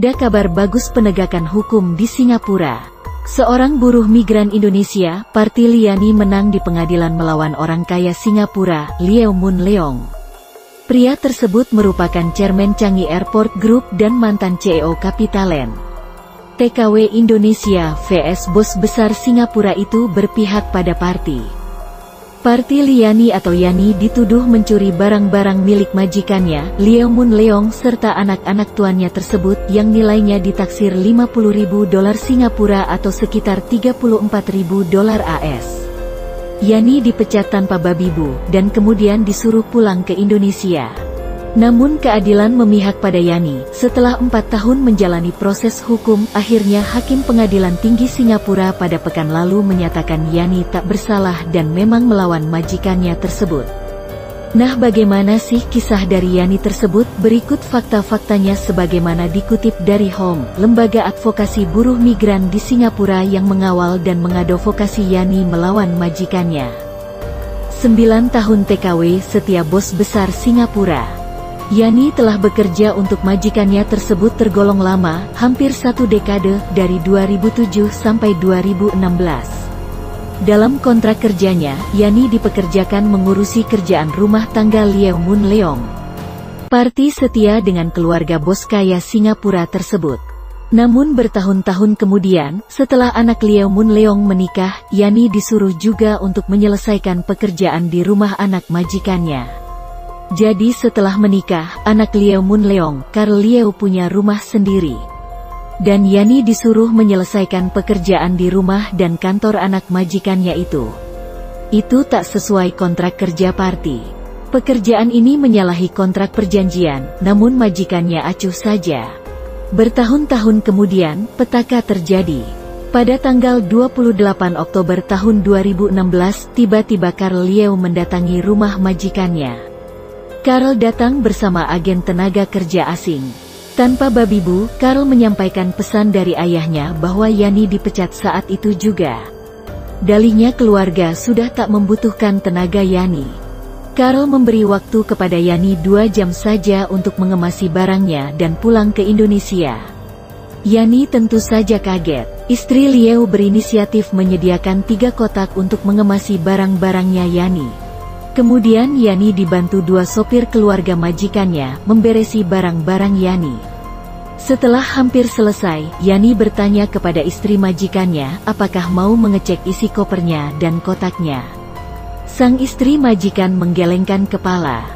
Ada kabar bagus penegakan hukum di Singapura. Seorang buruh migran Indonesia, Parti Yani menang di pengadilan melawan orang kaya Singapura, Liew Mun Leong. Pria tersebut merupakan chairman Changi Airport Group dan mantan CEO Capitaland. TKW Indonesia vs bos besar Singapura itu berpihak pada Parti Yani atau Yani dituduh mencuri barang-barang milik majikannya, Liew Mun Leong serta anak-anak tuannya tersebut yang nilainya ditaksir $50.000 Singapura atau sekitar $34.000 AS. Yani dipecat tanpa babi bu, dan kemudian disuruh pulang ke Indonesia. Namun keadilan memihak pada Yani. Setelah 4 tahun menjalani proses hukum, akhirnya Hakim Pengadilan Tinggi Singapura pada pekan lalu menyatakan Yani tak bersalah dan memang melawan majikannya tersebut. Nah, bagaimana sih kisah dari Yani tersebut? Berikut fakta-faktanya sebagaimana dikutip dari Home, lembaga advokasi buruh migran di Singapura yang mengawal dan mengadvokasi Yani melawan majikannya. 9 tahun TKW setia bos besar Singapura. Yani telah bekerja untuk majikannya tersebut tergolong lama, hampir 1 dekade, dari 2007 sampai 2016. Dalam kontrak kerjanya, Yani dipekerjakan mengurusi kerjaan rumah tangga Liew Mun Leong. Parti setia dengan keluarga bos kaya Singapura tersebut. Namun bertahun-tahun kemudian, setelah anak Liew Mun Leong menikah, Yani disuruh juga untuk menyelesaikan pekerjaan di rumah anak majikannya. Jadi setelah menikah, anak Liew Mun Leong, Carl Liew, punya rumah sendiri. Dan Yani disuruh menyelesaikan pekerjaan di rumah dan kantor anak majikannya itu. Itu tak sesuai kontrak kerja Parti. Pekerjaan ini menyalahi kontrak perjanjian, namun majikannya acuh saja. Bertahun-tahun kemudian, petaka terjadi. Pada tanggal 28 Oktober tahun 2016, tiba-tiba Carl Liew mendatangi rumah majikannya. Carl datang bersama agen tenaga kerja asing. Tanpa babi bu, Carl menyampaikan pesan dari ayahnya bahwa Yani dipecat saat itu juga. Dalihnya keluarga sudah tak membutuhkan tenaga Yani. Carl memberi waktu kepada Yani 2 jam saja untuk mengemasi barangnya dan pulang ke Indonesia. Yani tentu saja kaget. Istri Liew berinisiatif menyediakan 3 kotak untuk mengemasi barang-barangnya Yani. Kemudian Yani dibantu 2 sopir keluarga majikannya memberesi barang-barang Yani. Setelah hampir selesai, Yani bertanya kepada istri majikannya apakah mau mengecek isi kopernya dan kotaknya. Sang istri majikan menggelengkan kepala.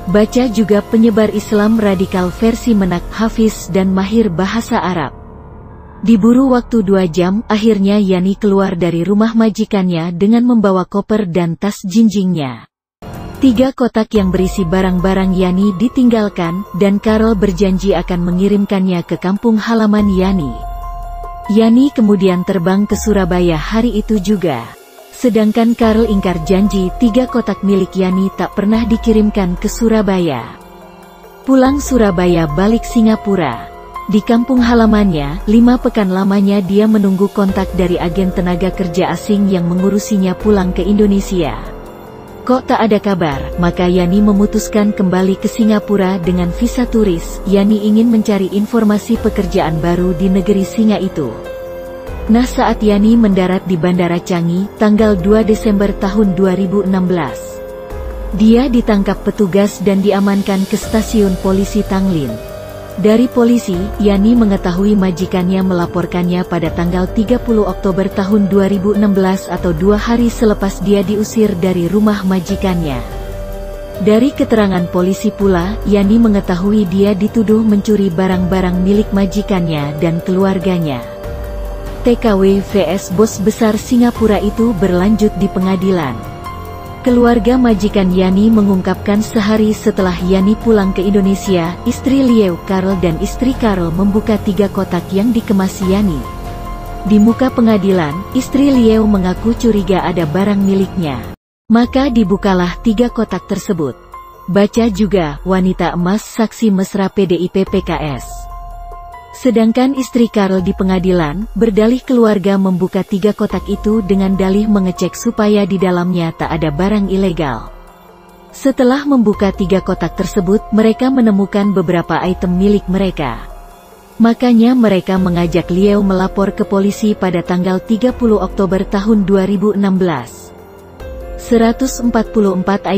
Baca juga penyebar Islam radikal versi Menak, Hafiz dan mahir bahasa Arab. Diburu waktu 2 jam, akhirnya Yani keluar dari rumah majikannya dengan membawa koper dan tas jinjingnya. 3 kotak yang berisi barang-barang Yani ditinggalkan, dan Carl berjanji akan mengirimkannya ke kampung halaman Yani. Yani kemudian terbang ke Surabaya hari itu juga. Sedangkan Carl ingkar janji 3 kotak milik Yani tak pernah dikirimkan ke Surabaya. Pulang Surabaya balik Singapura. Di kampung halamannya, 5 pekan lamanya dia menunggu kontak dari agen tenaga kerja asing yang mengurusinya pulang ke Indonesia. Kok tak ada kabar, maka Yani memutuskan kembali ke Singapura dengan visa turis. Yani ingin mencari informasi pekerjaan baru di negeri singa itu. Nah, saat Yani mendarat di Bandara Changi, tanggal 2 Desember tahun 2016. Dia ditangkap petugas dan diamankan ke stasiun polisi Tanglin. Dari polisi, Yani mengetahui majikannya melaporkannya pada tanggal 30 Oktober tahun 2016 atau 2 hari selepas dia diusir dari rumah majikannya. Dari keterangan polisi pula, Yani mengetahui dia dituduh mencuri barang-barang milik majikannya dan keluarganya. TKW vs bos besar Singapura itu berlanjut di pengadilan. Keluarga majikan Yani mengungkapkan sehari setelah Yani pulang ke Indonesia, istri Liew, Carl dan istri Carl membuka 3 kotak yang dikemas Yani. Di muka pengadilan, istri Liew mengaku curiga ada barang miliknya. Maka dibukalah 3 kotak tersebut. Baca juga, wanita emas saksi mesra PDIP PKS. Sedangkan istri Carl di pengadilan, berdalih keluarga membuka 3 kotak itu dengan dalih mengecek supaya di dalamnya tak ada barang ilegal. Setelah membuka 3 kotak tersebut, mereka menemukan beberapa item milik mereka. Makanya mereka mengajak Lieu melapor ke polisi pada tanggal 30 Oktober tahun 2016. 144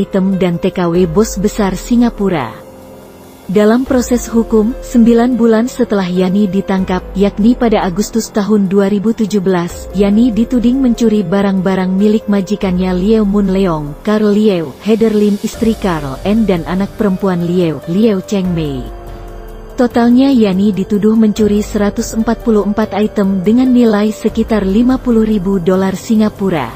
item dan TKW bos besar Singapura. Dalam proses hukum, 9 bulan setelah Yani ditangkap, yakni pada Agustus tahun 2017, Yani dituding mencuri barang-barang milik majikannya Lieu Mun Leong, Carl Lieu, Heather Lim istri Carl N dan anak perempuan Lieu, Lieu Cheng Mei. Totalnya Yani dituduh mencuri 144 item dengan nilai sekitar $50.000 Singapura.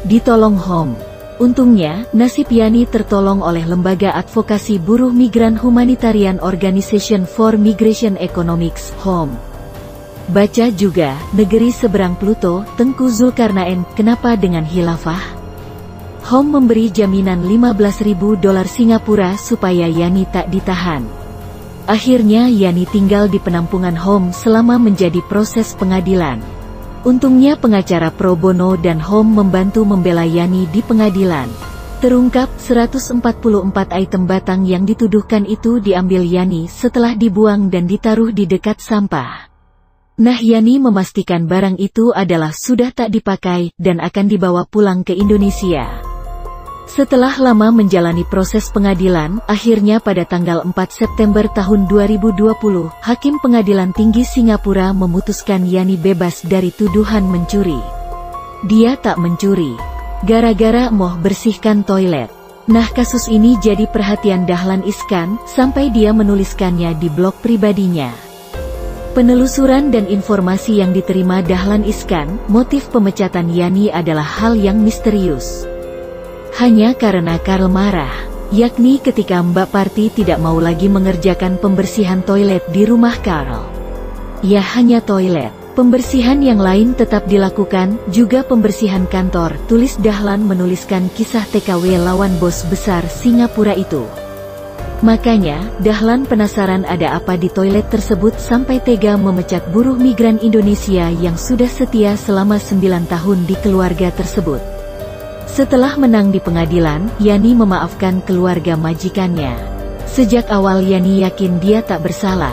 Ditolong HOM. Untungnya, nasib Yani tertolong oleh lembaga advokasi buruh migran Humanitarian Organization for Migration Economics, HOM. Baca juga, negeri seberang Pluto, Tengku Zulkarnain, kenapa dengan khilafah? HOM memberi jaminan $15.000 Singapura supaya Yani tak ditahan. Akhirnya Yani tinggal di penampungan HOM selama menjadi proses pengadilan. Untungnya pengacara pro bono dan HOM membantu membela Yani di pengadilan. Terungkap, 144 item batang yang dituduhkan itu diambil Yani setelah dibuang dan ditaruh di dekat sampah. Nah, Yani memastikan barang itu adalah sudah tak dipakai dan akan dibawa pulang ke Indonesia. Setelah lama menjalani proses pengadilan, akhirnya pada tanggal 4 September tahun 2020, Hakim Pengadilan Tinggi Singapura memutuskan Yani bebas dari tuduhan mencuri. Dia tak mencuri. Gara-gara mau bersihkan toilet. Nah, kasus ini jadi perhatian Dahlan Iskan, sampai dia menuliskannya di blog pribadinya. Penelusuran dan informasi yang diterima Dahlan Iskan, motif pemecatan Yani adalah hal yang misterius. Hanya karena Carl marah, yakni ketika Mbak Parti tidak mau lagi mengerjakan pembersihan toilet di rumah Carl. Ya, hanya toilet. Pembersihan yang lain tetap dilakukan, juga pembersihan kantor, tulis Dahlan menuliskan kisah TKW lawan bos besar Singapura itu. Makanya, Dahlan penasaran ada apa di toilet tersebut sampai tega memecat buruh migran Indonesia yang sudah setia selama 9 tahun di keluarga tersebut. Setelah menang di pengadilan, Yani memaafkan keluarga majikannya. Sejak awal Yani yakin dia tak bersalah.